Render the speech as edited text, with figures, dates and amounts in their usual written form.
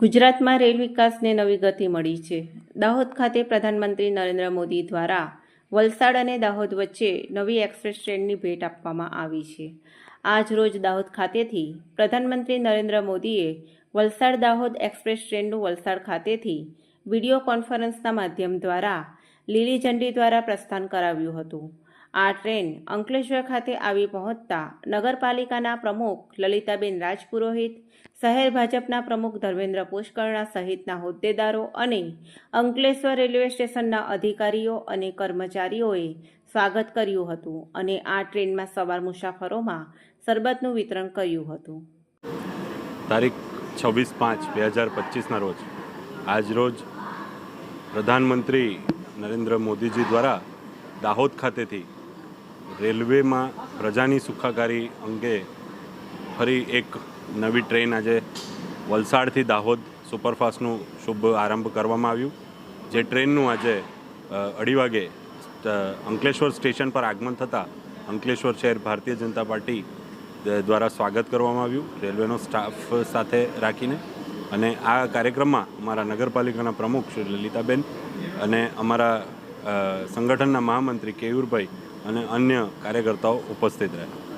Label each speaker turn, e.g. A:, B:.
A: ગુજરાતમાં રેલ વિકાસને નવી ગતિ મળી છે. દાહોદ ખાતે પ્રધાનમંત્રી નરેન્દ્ર મોદી દ્વારા વલસાડ અને દાહોદ વચ્ચે નવી એક્સપ્રેસ ટ્રેનની ભેટ આપવામાં આવી છે. આજ રોજ દાહોદ ખાતેથી પ્રધાનમંત્રી નરેન્દ્ર મોદીએ વલસાડ દાહોદ એક્સપ્રેસ ટ્રેનનું વલસાડ ખાતેથી વિડીયો કોન્ફરન્સના માધ્યમ દ્વારા લીલી ઝંડી દ્વારા પ્રસ્થાન કરાવ્યું હતું. આ ટ્રેન અંકલેશ્વર ખાતે આવી પહોંચતા નગરપાલિકાના પ્રમુખ લલિતાબેન રાજપુરોહિત, શહેર ભાજપના પ્રમુખ ધર્મેન્દ્ર પુષ્કરણા સહિતના હોદ્દેદારો અને અંકલેશ્વર રેલવે સ્ટેશનના અધિકારીઓ અને કર્મચારીઓએ સ્વાગત કર્યું હતું અને આ ટ્રેનમાં સવાર મુસાફરોમાં શરબતનું વિતરણ કર્યું હતું.
B: તારીખ 26/5/2025ના રોજ આજરોજ પ્રધાનમંત્રી નરેન્દ્ર મોદીજી દ્વારા દાહોદ ખાતેથી રેલવેમાં પ્રજાની સુખાકારી અંગે ફરી એક નવી ટ્રેન આજે વલસાડથી દાહોદ સુપરફાસ્ટનું શુભ આરંભ કરવામાં આવ્યું. જે ટ્રેનનું આજે 2:30 વાગે અંકલેશ્વર સ્ટેશન પર આગમન થતાં અંકલેશ્વર શહેર ભારતીય જનતા પાર્ટી દ્વારા સ્વાગત કરવામાં આવ્યું રેલવેનો સ્ટાફ સાથે રાખીને. અને આ કાર્યક્રમમાં અમારા નગરપાલિકાના પ્રમુખ શ્રી લલિતાબેન અને અમારા સંગઠનના મહામંત્રી કેયુરભાઈ અને અન્ય કાર્યકર્તાઓ ઉપસ્થિત રહ્યા.